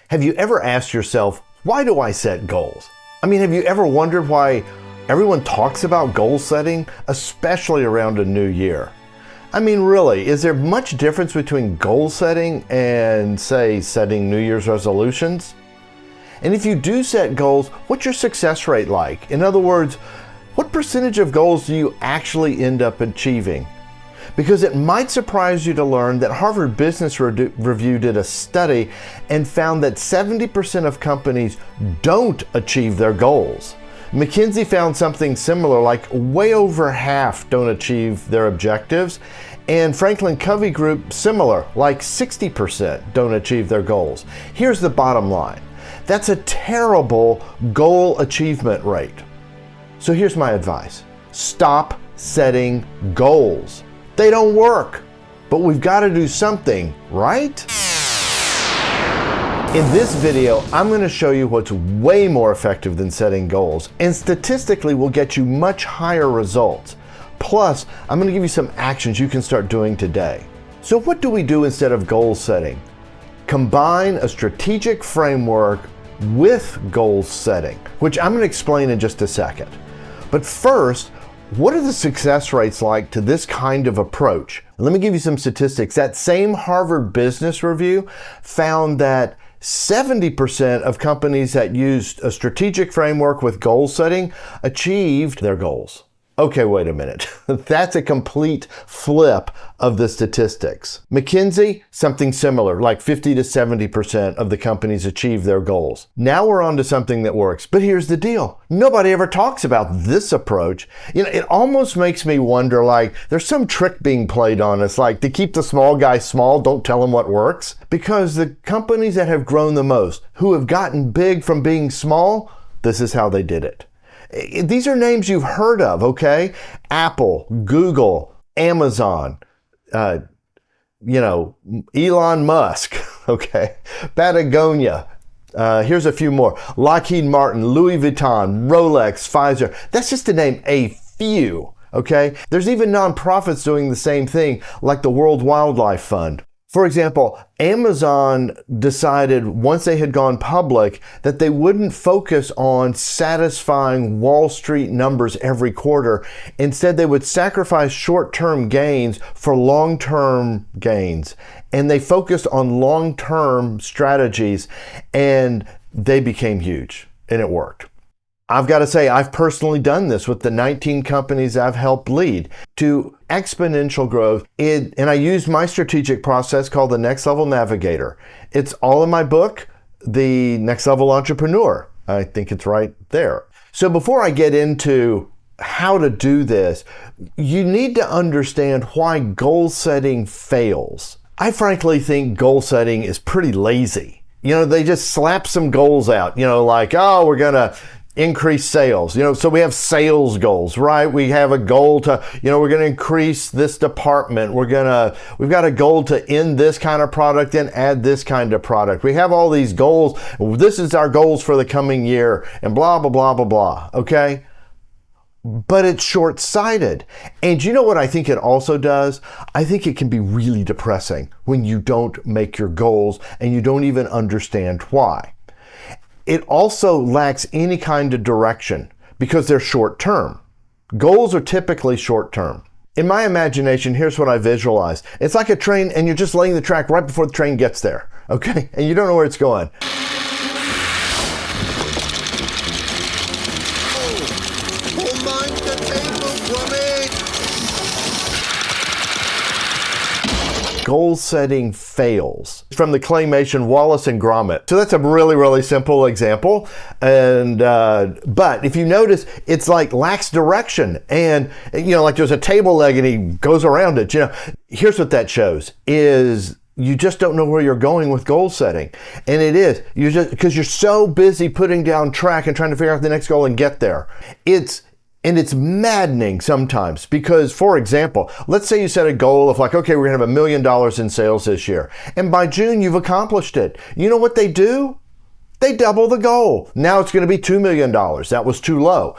Have you ever asked yourself, why do I set goals? I mean, have you ever wondered why everyone talks about goal setting, especially around a new year? I mean, really, is there much difference between goal setting and, say, setting New Year's resolutions? And if you do set goals, what's your success rate like? In other words, what percentage of goals do you actually end up achieving? Because it might surprise you to learn that Harvard Business Review did a study and found that 70% of companies don't achieve their goals. McKinsey found something similar, like way over half don't achieve their objectives. And Franklin Covey Group, similar, like 60% don't achieve their goals. Here's the bottom line. That's a terrible goal achievement rate. So here's my advice. Stop setting goals. They don't work, but we've got to do something, right? In this video, I'm going to show you what's way more effective than setting goals and statistically will get you much higher results. Plus, I'm going to give you some actions you can start doing today. So what do we do instead of goal setting? Combine a strategic framework with goal setting, which I'm going to explain in just a second. But first, what are the success rates like to this kind of approach? Let me give you some statistics. That same Harvard Business Review found that 70% of companies that used a strategic framework with goal setting achieved their goals. Okay, wait a minute. That's a complete flip of the statistics. McKinsey, something similar, like 50 to 70% of the companies achieve their goals. Now we're on to something that works. But here's the deal. Nobody ever talks about this approach. You know, it almost makes me wonder, like, there's some trick being played on us, like to keep the small guy small, don't tell him what works. Because the companies that have grown the most, who have gotten big from being small, this is how they did it. These are names you've heard of, okay? Apple, Google, Amazon, Elon Musk, okay? Patagonia. Here's a few more. Lockheed Martin, Louis Vuitton, Rolex, Pfizer. That's just to name a few, okay? There's even nonprofits doing the same thing, like the World Wildlife Fund. For example, Amazon decided once they had gone public that they wouldn't focus on satisfying Wall Street numbers every quarter. Instead, they would sacrifice short-term gains for long-term gains. And they focused on long-term strategies and they became huge and it worked. I've got to say, I've personally done this with the 19 companies I've helped lead to exponential growth. And I used my strategic process called the Next Level Navigator. It's all in my book, The Next Level Entrepreneur. I think it's right there. So before I get into how to do this, you need to understand why goal setting fails. I frankly think goal setting is pretty lazy. You know, they just slap some goals out, like, oh, we're going to increase sales. So we have sales goals, right? We have a goal to, we're going to increase this department. We've got a goal to end this kind of product and add this kind of product. We have all these goals. This is our goals for the coming year and blah, blah, blah, blah, blah. Okay. But it's short-sighted. And you know what I think it also does? I think it can be really depressing when you don't make your goals and you don't even understand why. It also lacks any kind of direction because they're short-term. Goals are typically short-term. In my imagination, here's what I visualize. It's like a train and you're just laying the track right before the train gets there, okay? And you don't know where it's going. Goal setting fails. From the claymation Wallace and Gromit. So that's a really, really simple example. And but if you notice, it's like lacks direction. And like there's a table leg and he goes around it. Here's what that shows is you just don't know where you're going with goal setting. And it is, you just because you're so busy putting down track and trying to figure out the next goal and get there. And it's maddening sometimes because, for example, let's say you set a goal of like, okay, we're gonna have $1 million in sales this year. And by June, you've accomplished it. You know what they do? They double the goal. Now it's gonna be $2 million. That was too low.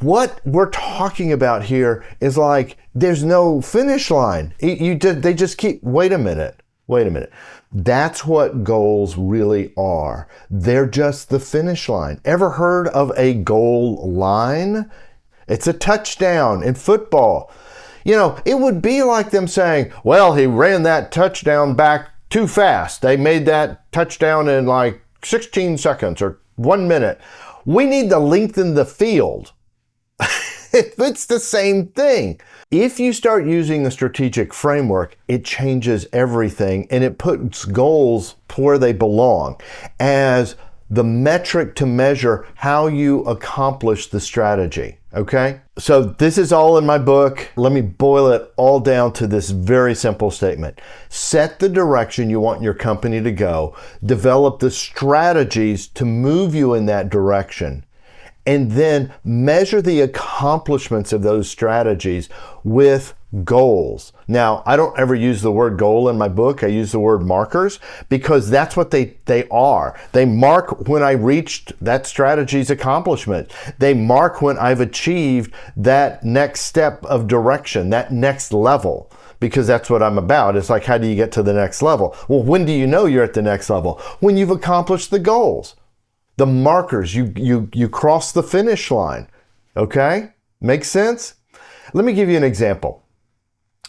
What we're talking about here is like, there's no finish line. They just keep, wait a minute. Wait a minute. That's what goals really are. They're just the finish line. Ever heard of a goal line? It's a touchdown in football. You know, it would be like them saying, well, he ran that touchdown back too fast. They made that touchdown in like 16 seconds or 1 minute. We need to lengthen the field. It's the same thing. If you start using the strategic framework, it changes everything and it puts goals where they belong as the metric to measure how you accomplish the strategy. Okay? So this is all in my book. Let me boil it all down to this very simple statement. Set the direction you want your company to go. Develop the strategies to move you in that direction. And then measure the accomplishments of those strategies with goals. Now, I don't ever use the word goal in my book. I use the word markers because that's what they are. They mark when I reached that strategy's accomplishment. They mark when I've achieved that next step of direction, that next level, because that's what I'm about. It's like, how do you get to the next level? Well, when do you know you're at the next level? When you've accomplished the goals. The markers, you cross the finish line. Okay? Makes sense? Let me give you an example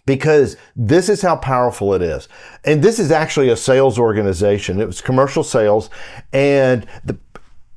because this is how powerful it is. And this is actually a sales organization. It was commercial sales and the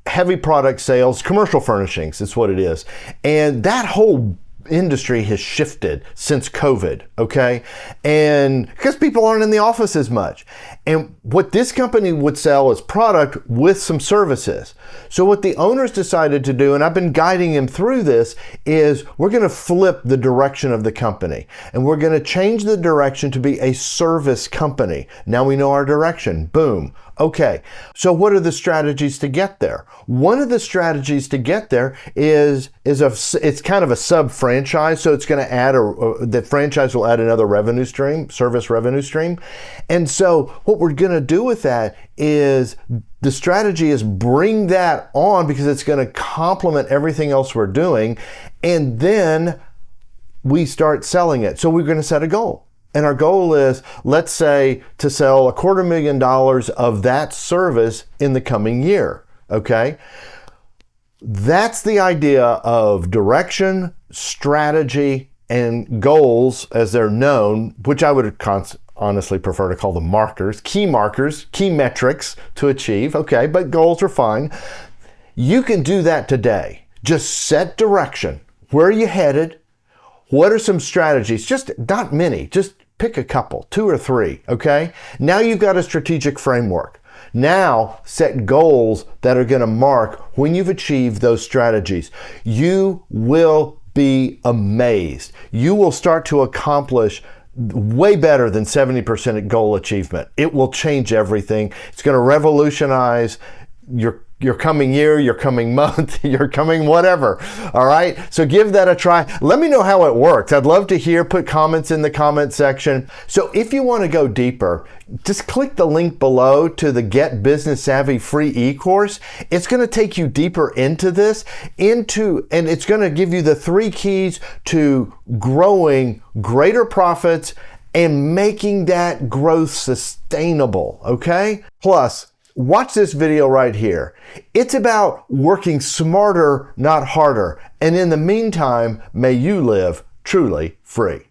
heavy product sales, commercial furnishings is what it is. And that whole industry has shifted since COVID, okay? And because people aren't in the office as much. And what this company would sell is product with some services. So what the owners decided to do, and I've been guiding them through this, is we're going to flip the direction of the company. And we're going to change the direction to be a service company. Now we know our direction. Boom. Okay, so what are the strategies to get there? One of the strategies to get there is it's kind of a sub-franchise, so it's going to add the franchise will add another revenue stream, service revenue stream. And so what we're going to do with that is the strategy is bring that on because it's going to complement everything else we're doing, and then we start selling it. So we're going to set a goal. And our goal is, let's say, to sell $250,000 of that service in the coming year, okay? That's the idea of direction, strategy, and goals as they're known, which I would honestly prefer to call them markers, key metrics to achieve, okay? But goals are fine. You can do that today. Just set direction. Where are you headed? What are some strategies? Just not many, just pick a couple, 2 or 3, okay? Now you've got a strategic framework. Now set goals that are going to mark when you've achieved those strategies. You will be amazed. You will start to accomplish way better than 70% goal achievement. It will change everything. It's going to revolutionize your coming year, your coming month, your coming whatever. All right. So give that a try. Let me know how it works. I'd love to hear, put comments in the comment section. So if you want to go deeper, just click the link below to the Get Business Savvy free e-course. It's going to take you deeper into this, and it's going to give you the 3 keys to growing greater profits and making that growth sustainable. Okay. Plus, watch this video right here. It's about working smarter, not harder. And in the meantime, may you live truly free.